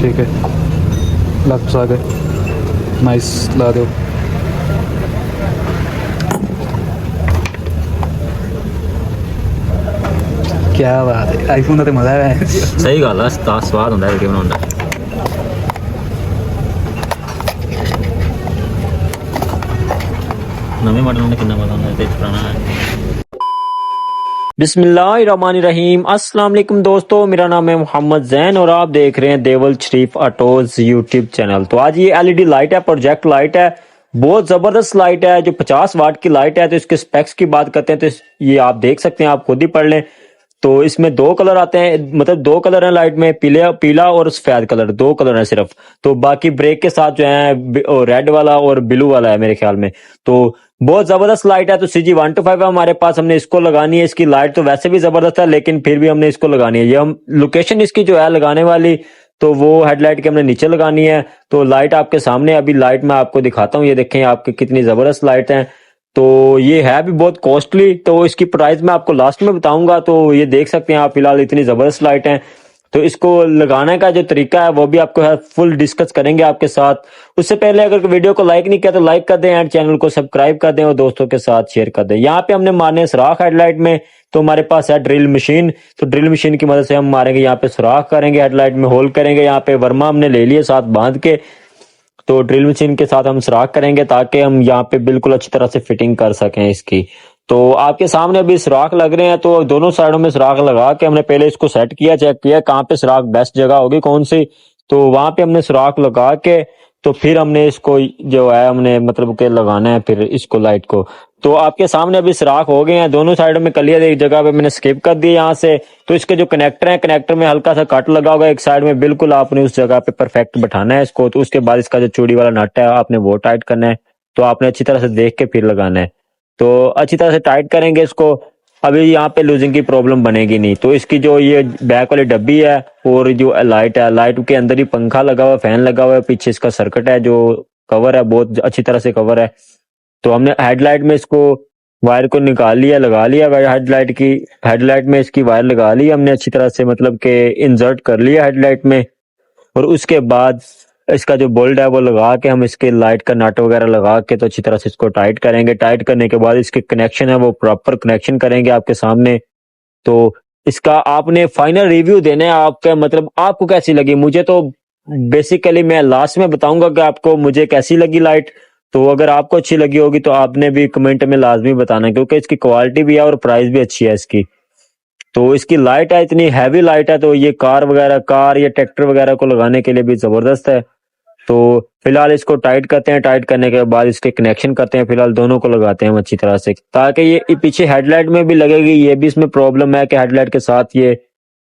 ठीक है, लग्स आ गए। नाइस, ला दो। क्या बात है, आईफोन का तो मजा है। सही गल है, स्वाद होंदा है बनाने का। नवे मॉडल में कितना मजा होंदा है, पुराना है। बिस्मिल्लाहिर्रहमानिर्रहीम, अस्सलाम वालेकुम दोस्तों, मेरा नाम है मोहम्मद जैन और आप देख रहे हैं देवल शरीफ ऑटोज यूट्यूब चैनल। तो आज ये एलईडी लाइट है, प्रोजेक्ट लाइट है, बहुत जबरदस्त लाइट है जो 50 वाट की लाइट है। तो इसके स्पेक्स की बात करते हैं तो ये आप देख सकते हैं, आप खुद ही पढ़ लें। तो इसमें दो कलर आते हैं, मतलब दो कलर हैं लाइट में, पीला और सफेद कलर, दो कलर हैं सिर्फ। तो बाकी ब्रेक के साथ जो है रेड वाला और ब्लू वाला है मेरे ख्याल में। तो बहुत जबरदस्त लाइट है। तो CG125 है हमारे पास, हमने इसको लगानी है। इसकी लाइट तो वैसे भी जबरदस्त है, लेकिन फिर भी हमने इसको लगानी है। ये हम लोकेशन इसकी जो है लगाने वाली, तो वो हेडलाइट के हमने नीचे लगानी है। तो लाइट आपके सामने, अभी लाइट मैं आपको दिखाता हूँ। ये देखें आपके कितनी जबरदस्त लाइट है। तो ये है भी बहुत कॉस्टली, तो इसकी प्राइस मैं आपको लास्ट में बताऊंगा। तो ये देख सकते हैं आप, फिलहाल इतनी जबरदस्त लाइट है। तो इसको लगाने का जो तरीका है वो भी आपको फुल डिस्कस करेंगे आपके साथ। उससे पहले अगर वीडियो को लाइक नहीं किया तो लाइक कर दें एंड चैनल को सब्सक्राइब कर दें और दोस्तों के साथ शेयर कर दें। यहाँ पे हमने मारने सुराख हेडलाइट में, तो हमारे पास है ड्रिल मशीन। तो ड्रिल मशीन की मदद से हम मारेंगे, यहाँ पे सुराख करेंगे, हेडलाइट में होल करेंगे। यहाँ पे वर्मा हमने ले लिए साथ बांध के। तो ड्रिल मशीन के साथ हम सुराख करेंगे ताकि हम यहाँ पे बिल्कुल अच्छी तरह से फिटिंग कर सकें इसकी। तो आपके सामने अभी सुराख लग रहे हैं, तो दोनों साइडों में सुराख लगा के हमने पहले इसको सेट किया, चेक किया कहाँ पे सुराख बेस्ट जगह होगी कौन सी। तो वहां पे हमने सुराख लगा के, तो फिर हमने इसको जो है हमने मतलब के लगाना है फिर इसको लाइट को। तो आपके सामने अभी सुराख हो गए हैं दोनों साइडों में, क्लियर। एक जगह पे मैंने स्किप कर दिया यहाँ से। तो इसके जो कनेक्टर है, कनेक्टर में हल्का सा कट लगा होगा एक साइड में, बिल्कुल आपने उस जगह पे परफेक्ट बैठाना है इसको। तो उसके बाद इसका जो चूड़ी वाला नट है आपने वो टाइट करना है। तो आपने अच्छी तरह से देख के फिर लगाना है। तो अच्छी तरह से टाइट करेंगे इसको। अभी यहाँ पे लूजिंग की प्रॉब्लम बनेगी नहीं। तो इसकी जो ये बैक वाली डब्बी है और जो लाइट है, लाइट के अंदर ही पंखा लगा हुआ है, फैन लगा हुआ है, पीछे इसका सर्किट है जो कवर है, बहुत अच्छी तरह से कवर है। तो हमने हेडलाइट में इसको वायर को निकाल लिया, लगा लिया हेडलाइट की, हेडलाइट में इसकी वायर लगा ली हमने अच्छी तरह से, मतलब के इंसर्ट कर लिया हेडलाइट में। और उसके बाद इसका जो बोल्ट है वो लगा के हम इसके लाइट का नट वगैरह लगा के तो अच्छी तरह से इसको टाइट करेंगे। टाइट करने के बाद इसके कनेक्शन है वो प्रॉपर कनेक्शन करेंगे आपके सामने। तो इसका आपने फाइनल रिव्यू देना है आपका, मतलब आपको कैसी लगी। मुझे तो बेसिकली मैं लास्ट में बताऊंगा कि आपको मुझे कैसी लगी लाइट। तो अगर आपको अच्छी लगी होगी तो आपने भी कमेंट में लाजमी बताना, क्योंकि इसकी क्वालिटी भी है और प्राइस भी अच्छी है इसकी। तो इसकी लाइट है, इतनी हैवी लाइट है, तो ये कार वगैरह, कार या ट्रैक्टर वगैरह को लगाने के लिए भी जबरदस्त है। तो फिलहाल इसको टाइट करते हैं, टाइट करने के बाद इसके कनेक्शन करते हैं। फिलहाल दोनों को लगाते हैं हम अच्छी तरह से, ताकि ये पीछे हेडलाइट में भी लगेगी। ये भी इसमें प्रॉब्लम है कि हेडलाइट के साथ ये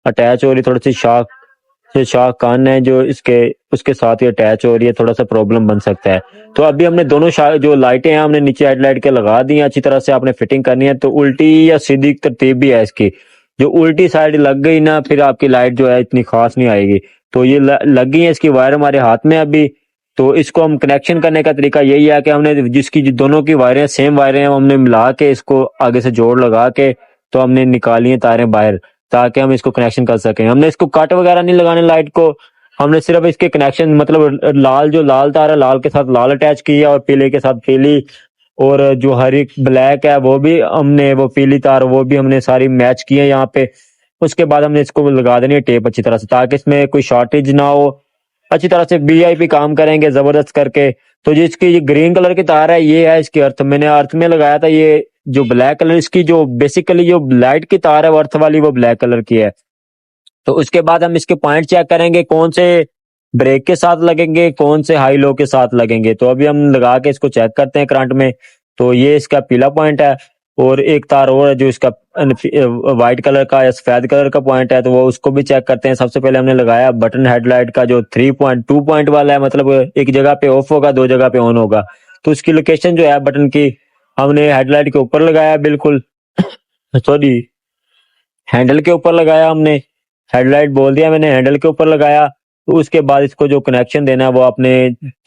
अटैच हो रही, थोड़ी सी शाख कान है जो इसके, उसके साथ ही अटैच हो रही है, थोड़ा सा प्रॉब्लम बन सकता है। तो अभी हमने दोनों जो लाइटें हैं हमने नीचे हेडलाइट के लगा दी हैं, अच्छी तरह से आपने फिटिंग करनी है। तो उल्टी या सीधी तरतीब भी है इसकी, जो उल्टी साइड लग गई ना फिर आपकी लाइट जो है इतनी खास नहीं आएगी। तो ये लग गई है, इसकी वायर हमारे हाथ में अभी। तो इसको हम कनेक्शन करने का तरीका यही है कि हमने जिसकी दोनों की वायरें सेम वायरें हैं, हमने मिला के इसको आगे से जोड़ लगा के तो हमने निकाली है तारें बाहर, ताकि हम इसको कनेक्शन कर सकें। हमने इसको कट वगैरह नहीं लगाने लाइट को, हमने सिर्फ इसके कनेक्शन, मतलब लाल जो लाल तार है लाल के साथ लाल अटैच की है और पीले के साथ पीली, और जो हरी ब्लैक है वो भी हमने, वो पीली तार वो भी हमने सारी मैच की है यहाँ पे। उसके बाद हमने इसको लगा देनी है टेप अच्छी तरह से, ताकि इसमें कोई शॉर्टेज ना हो। अच्छी तरह से वीआईपी काम करेंगे जबरदस्त करके। तो जिसकी ये ग्रीन कलर की तार है ये है इसकी अर्थ, मैंने अर्थ में लगाया था। ये जो ब्लैक कलर इसकी जो बेसिकली जो लाइट की तार है वो अर्थ वाली, वो ब्लैक कलर की है। तो उसके बाद हम इसके पॉइंट चेक करेंगे कौन से ब्रेक के साथ लगेंगे, कौन से हाई लो के साथ लगेंगे। तो अभी हम लगा के इसको चेक करते हैं करंट में। तो ये इसका पीला पॉइंट है और एक तार और है जो इसका व्हाइट कलर का या सफेद कलर का पॉइंट है, तो वो उसको भी चेक करते हैं। सबसे पहले हमने लगाया बटन हेडलाइट का जो 3.2 पॉइंट वाला है, मतलब एक जगह पे ऑफ होगा, दो जगह पे ऑन होगा। तो उसकी लोकेशन जो है बटन की हमने हेडलाइट के ऊपर लगाया, बिल्कुल सॉरी हैंडल के ऊपर लगाया हमने। हेडलाइट बोल दिया मैंने, हैंडल के ऊपर लगाया। तो उसके बाद इसको जो कनेक्शन देना है वो आपने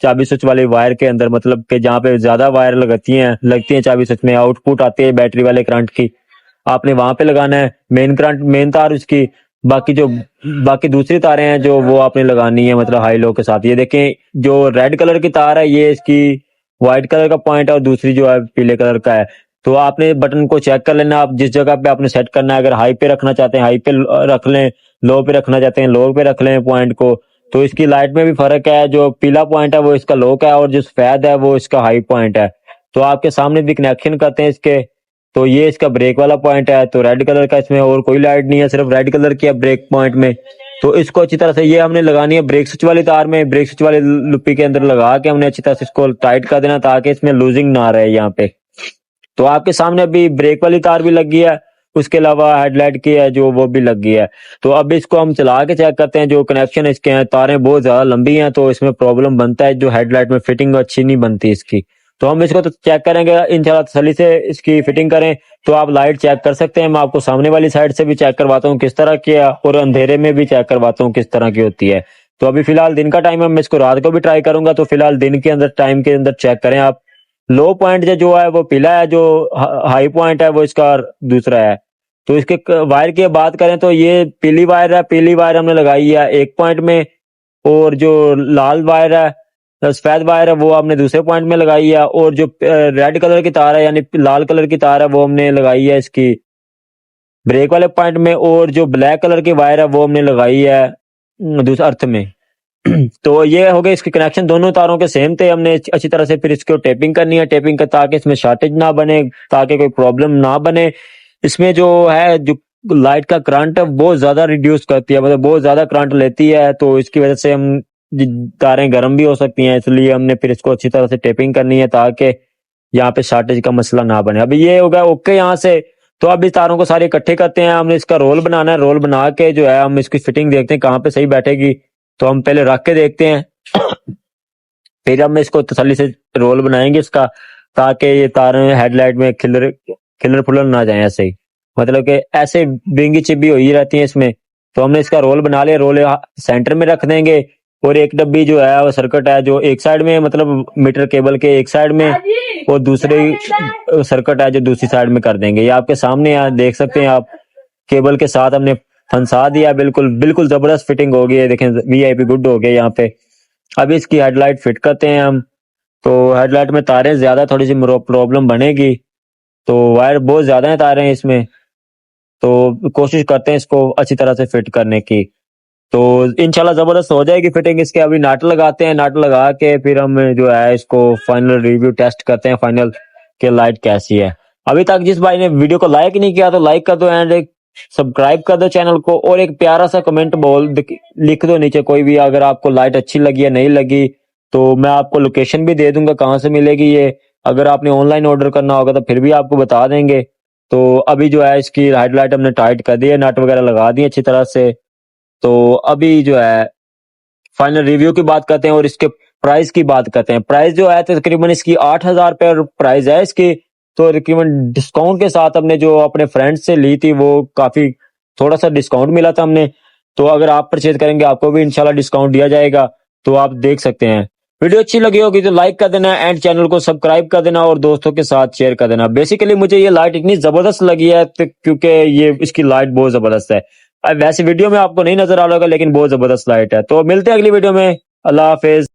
चाबी स्विच वाले वायर के अंदर, मतलब कि जहाँ पे ज्यादा वायर लगती हैं चाबी स्विच में, आउटपुट आती है बैटरी वाले करंट की, आपने वहां पे लगाना है। मेन करंट, मेन तार उसकी बाकी दूसरी तारें हैं जो वो आपने लगानी है मतलब हाई लो के साथ। ये देखें जो रेड कलर की तार है ये इसकी व्हाइट कलर का पॉइंट है और दूसरी जो है पीले कलर का है। तो आपने बटन को चेक कर लेना, आप जिस जगह पे आपने सेट करना है। अगर हाई पे रखना चाहते हैं हाई पे रख लें, लो पे रखना चाहते हैं लो पे रख लें पॉइंट को। तो इसकी लाइट में भी फर्क है, जो पीला पॉइंट है वो इसका लो का है और जो सफेद है वो इसका हाई पॉइंट है। तो आपके सामने भी कनेक्शन करते हैं इसके। तो ये इसका ब्रेक वाला पॉइंट है, तो रेड कलर का इसमें और कोई लाइट नहीं है, सिर्फ रेड कलर की है ब्रेक पॉइंट में। तो इसको अच्छी तरह से ये हमने लगानी है ब्रेक स्विच वाली तार में, ब्रेक स्विच वाली लुप्पी के अंदर लगा के हमने अच्छी तरह से इसको टाइट कर देना ताकि इसमें लूजिंग ना रहे यहाँ पे। तो आपके सामने अभी ब्रेक वाली तार भी लगी है, उसके अलावा हेडलाइट की है जो वो भी लगी है। तो अब इसको हम चला के चेक करते हैं। जो कनेक्शन इसके हैं, तारें बहुत ज्यादा लंबी हैं तो इसमें प्रॉब्लम बनता है, जो हेडलाइट में फिटिंग अच्छी नहीं बनती इसकी। तो हम इसको तो चेक करेंगे इंशाल्लाह, तसल्ली से इसकी फिटिंग करें तो आप लाइट चेक कर सकते हैं। मैं आपको सामने वाली साइड से भी चेक करवाता हूँ किस तरह की है और अंधेरे में भी चेक करवाता हूँ किस तरह की होती है। तो अभी फिलहाल दिन का टाइम है, मैं इसको रात को भी ट्राई करूंगा। तो फिलहाल दिन के अंदर टाइम के अंदर चेक करें आप। लो पॉइंट जो है वो पीला है, जो हाई पॉइंट है वो इसका दूसरा है। तो इसके वायर की बात करें तो ये पीली वायर है, पीली वायर हमने लगाई है एक पॉइंट में, और जो लाल वायर है सफेद वायर है वो हमने दूसरे पॉइंट में लगाई है, और जो रेड कलर की तार है यानी लाल कलर की तार है वो हमने लगाई है इसकी ब्रेक वाले पॉइंट में, और जो ब्लैक कलर की वायर है वो हमने लगाई है दूसरे अर्थ में। तो ये हो गए इसके कनेक्शन, दोनों तारों के सेम थे। हमने अच्छी तरह से फिर इसको टेपिंग करनी है, टेपिंग कर ताकि इसमें शॉर्टेज ना बने, ताकि कोई प्रॉब्लम ना बने। इसमें जो है जो लाइट का करंट है बहुत ज्यादा रिड्यूस करती है, मतलब बहुत ज्यादा करंट लेती है, तो इसकी वजह से हम तारें गर्म भी हो सकती हैं। इसलिए हमने फिर इसको अच्छी तरह से टेपिंग करनी है ताकि यहाँ पे शॉर्टेज का मसला ना बने। अभी ये हो गया ओके यहाँ से। तो अब इस तारों को सारे इकट्ठे करते हैं, हमने इसका रोल बनाना है। रोल बना के जो है हम इसकी फिटिंग देखते हैं कहाँ पे सही बैठेगी। तो हम पहले रख के देखते हैं, फिर हम इसको तसल्ली से रोल बनाएंगे इसका, ताकि ये तारें हेडलाइट में खिलर खिलर फुलर ना जाए ऐसे ही, मतलब कि ऐसे बिंगी चिब्बी हुई रहती है इसमें। तो हमने इसका रोल बना लिया, रोल सेंटर में रख देंगे, और एक डब्बी जो है वो सर्किट है जो एक साइड में, मतलब मीटर केबल के एक साइड में, और दूसरी सर्किट है जो दूसरी साइड में कर देंगे। ये आपके सामने यहाँ देख सकते हैं आप, केबल के साथ हमने फंसा दिया, बिल्कुल बिल्कुल जबरदस्त फिटिंग हो गई है। देखें वीआईपी गुड हो गया यहाँ पे। अभी इसकी हेडलाइट फिट करते हैं हम। तो हेडलाइट में तारें ज्यादा, थोड़ी सी प्रॉब्लम बनेगी, तो वायर बहुत ज्यादा है तारें इसमें। तो कोशिश करते हैं इसको अच्छी तरह से फिट करने की, तो इंशाल्लाह जबरदस्त हो जाएगी फिटिंग इसके। अभी नट लगाते हैं, नट लगा के फिर हम जो है इसको फाइनल रिव्यू टेस्ट करते हैं फाइनल के लाइट कैसी है। अभी तक जिस भाई ने वीडियो को लाइक नहीं किया तो लाइक कर दो, एंड एक सब्सक्राइब कर दो चैनल को, और एक प्यारा सा कमेंट लिख दो नीचे कोई भी, अगर आपको लाइट अच्छी लगी या नहीं लगी। तो मैं आपको लोकेशन भी दे दूंगा कहाँ से मिलेगी ये। अगर आपने ऑनलाइन ऑर्डर करना होगा तो फिर भी आपको बता देंगे। तो अभी जो है इसकी हेडलाइट हमने टाइट कर दी है, नट वगैरह लगा दी अच्छी तरह से। तो अभी जो है फाइनल रिव्यू की बात करते हैं और इसके प्राइस की बात करते हैं। प्राइस जो है तकरीबन इसकी 8,000 रुपये प्राइस है इसकी। तो तकरीबन डिस्काउंट के साथ हमने जो अपने फ्रेंड से ली थी वो काफी थोड़ा सा डिस्काउंट मिला था हमने। तो अगर आप परचेज करेंगे आपको भी इंशाल्लाह डिस्काउंट दिया जाएगा। तो आप देख सकते हैं, वीडियो अच्छी लगी होगी तो लाइक कर देना एंड चैनल को सब्सक्राइब कर देना और दोस्तों के साथ शेयर कर देना। बेसिकली मुझे ये लाइट इतनी जबरदस्त लगी है क्योंकि ये इसकी लाइट बहुत जबरदस्त है। वैसे वीडियो में आपको नहीं नजर आ रहा होगा लेकिन बहुत जबरदस्त लाइट है। तो मिलते हैं अगली वीडियो में, अल्लाह हाफिज।